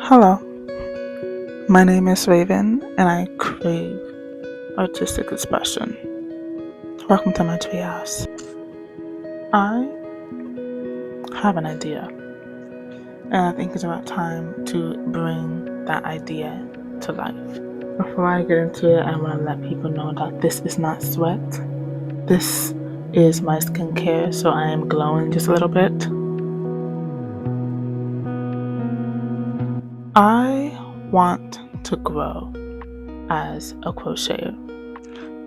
Hello, my name is Raven and I crave artistic expression. Welcome to my treehouse. I have an idea and I think it's about time to bring that idea to life. Before I get into it, I want to let people know that this is not sweat. This is my skincare, so I am glowing just a little bit. I want to grow as a crocheter.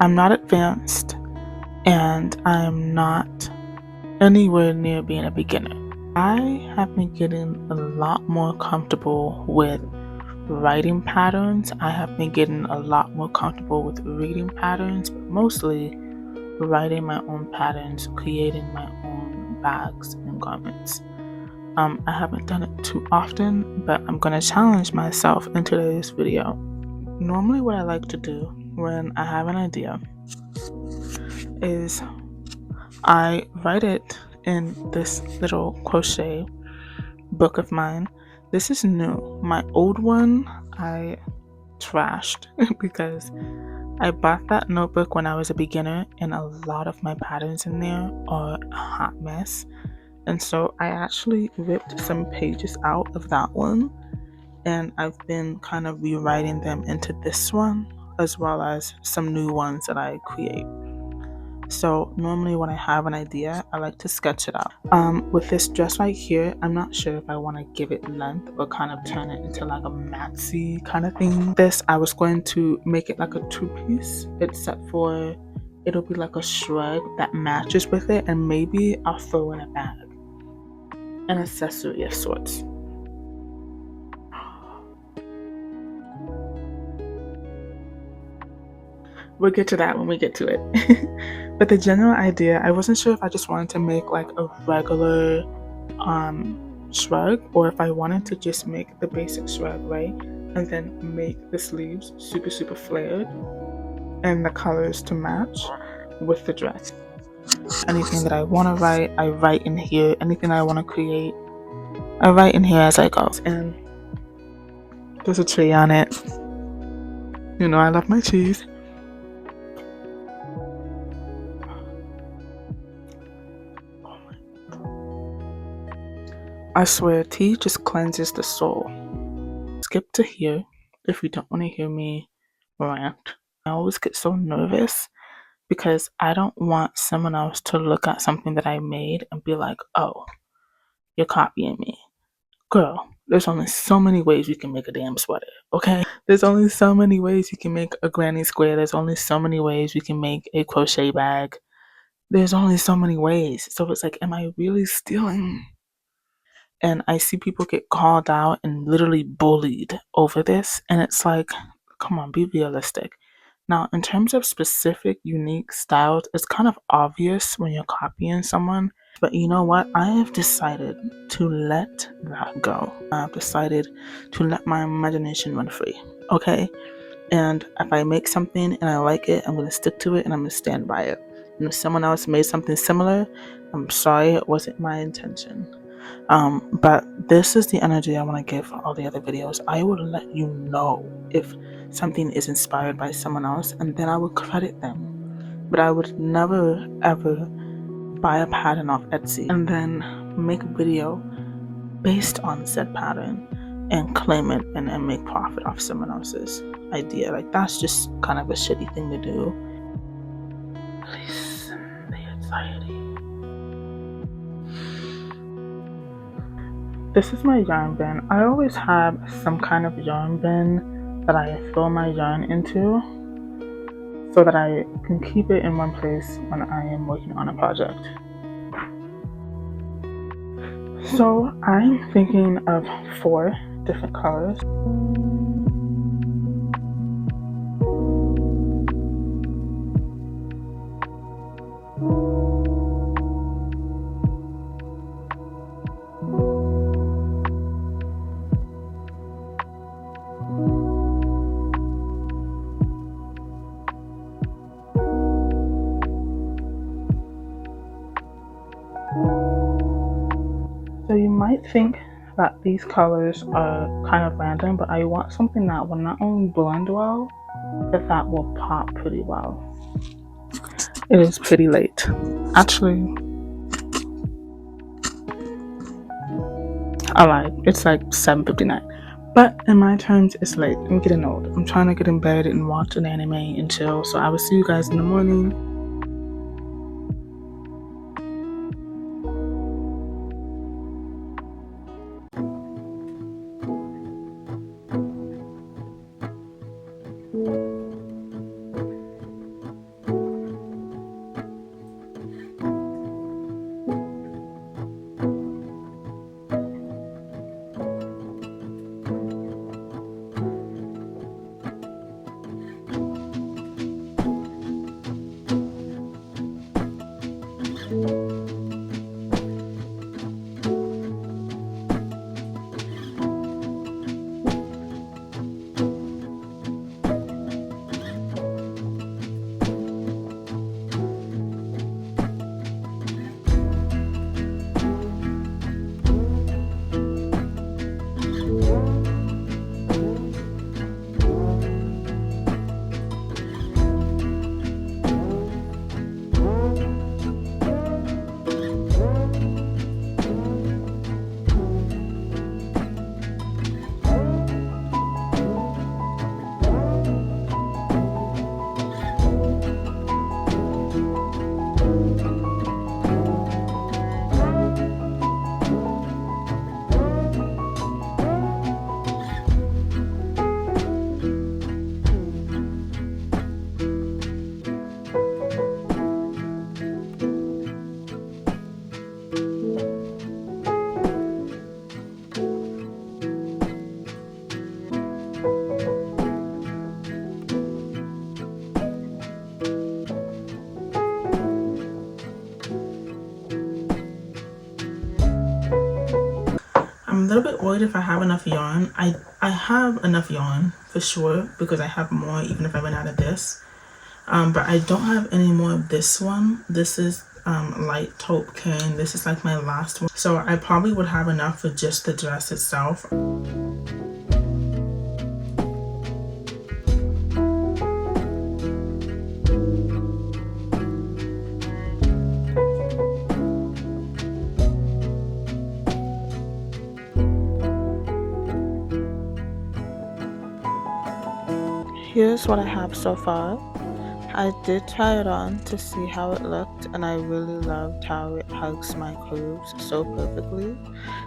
I'm not advanced and I'm not anywhere near being a beginner. I have been getting a lot more comfortable with writing patterns. I have been getting a lot more comfortable with reading patterns, but mostly writing my own patterns, creating my own bags and garments. I haven't done it too often, but I'm going to challenge myself in today's video. Normally what I like to do when I have an idea is I write it in this little crochet book of mine. This is new. My old one I trashed because I bought that notebook when I was a beginner and a lot of my patterns in there are a hot mess. And so I actually ripped some pages out of that one and I've been kind of rewriting them into this one as well as some new ones that I create. So normally when I have an idea, I like to sketch it out. With this dress right here, I'm not sure if I want to give it length or kind of turn it into like a maxi kind of thing. This, I was going to make it like a two-piece, except for it'll be like a shrug that matches with it, and maybe I'll throw in a bag, an accessory of sorts. We'll get to that when we get to it. But the general idea, I wasn't sure if I just wanted to make like a regular shrug or if I wanted to just make the basic shrug, right? And then make the sleeves super flared and the colors to match with the dress. Anything that I want to write, I write in here. Anything I want to create, I write in here as I go. And there's a tree on it. You know I love my trees. I swear, tea just cleanses the soul. Skip to here if you don't want to hear me rant. I always get so nervous because I don't want someone else to look at something that I made and be like, oh, you're copying me. Girl, there's only so many ways you can make a damn sweater, okay? There's only so many ways you can make a granny square. There's only so many ways you can make a crochet bag. There's only so many ways. So it's like, am I really stealing? And I see people get called out and literally bullied over this. And it's like, come on, be realistic. Now, in terms of specific, unique styles, it's kind of obvious when you're copying someone. But you know what? I have decided to let that go. I've decided to let my imagination run free. Okay? And if I make something and I like it, I'm going to stick to it and I'm going to stand by it. And if someone else made something similar, I'm sorry, it wasn't my intention. But this is the energy I want to give all the other videos. I will let you know if something is inspired by someone else, and then I would credit them. But I would never ever buy a pattern off Etsy and then make a video based on said pattern and claim it and then make profit off someone else's idea. Like, that's just kind of a shitty thing to do. Release the anxiety. This is my yarn bin. I always have some kind of yarn bin that I throw my yarn into so that I can keep it in one place when I am working on a project. So I'm thinking of 4 different colors. So you might think that these colors are kind of random, but I want something that will not only blend well, but that will pop pretty well. It is pretty late. Actually, I lied. It's like 7:59. But in my terms, it's late. I'm getting old. I'm trying to get in bed and watch an anime and chill. So I will see you guys in the morning. I'm a little bit worried if I have enough yarn. I have enough yarn for sure because I have more even if I run out of this. But I don't have any more of this one. This is light taupe cane. This is like my last one. So I probably would have enough for just the dress itself. Here's what I have so far. I did try it on to see how it looked, and I really loved how it hugs my curves so perfectly.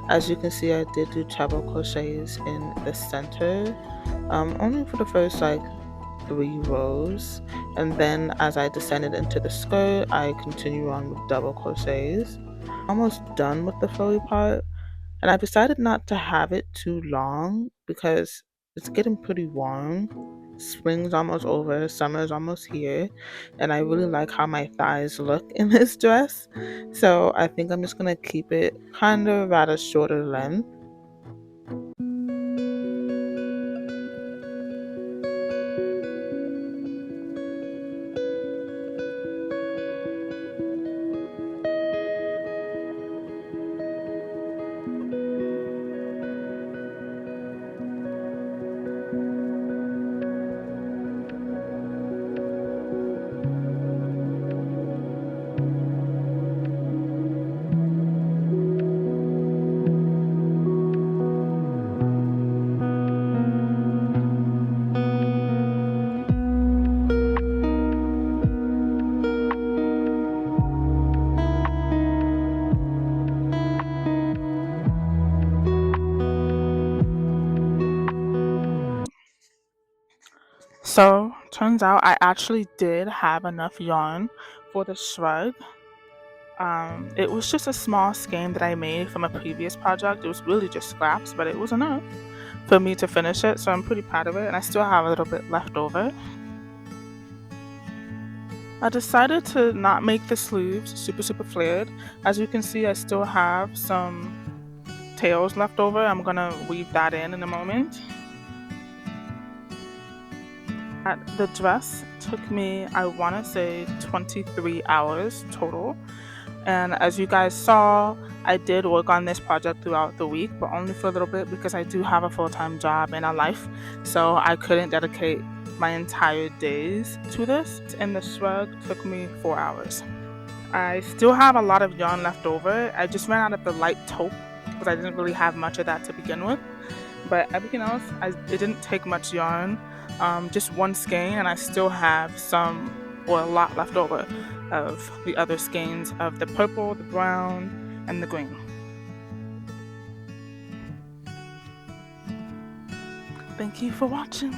As you can see, I did do treble crochets in the center, only for the first like 3 rows, and then as I descended into the skirt, I continue on with double crochets. Almost done with the furry part, and I decided not to have it too long because it's getting pretty warm. Spring's almost over, summer's almost here, and I really like how my thighs look in this dress. So I think I'm just gonna keep it kind of at a shorter length. So turns out I actually did have enough yarn for the shrug. It was just a small skein that I made from a previous project. It was really just scraps, but it was enough for me to finish it, so I'm pretty proud of it, and I still have a little bit left over. I decided to not make the sleeves super flared. As you can see, I still have some tails left over. I'm gonna weave that in a moment. The dress took me, I want to say, 23 hours total. And as you guys saw, I did work on this project throughout the week, but only for a little bit because I do have a full-time job and a life, so I couldn't dedicate my entire days to this, and the shrug took me 4 hours. I still have a lot of yarn left over. I just ran out of the light taupe because I didn't really have much of that to begin with. But everything else, it didn't take much yarn, just one skein, and I still have some or a lot left over of the other skeins of the purple, the brown, and the green. Thank you for watching.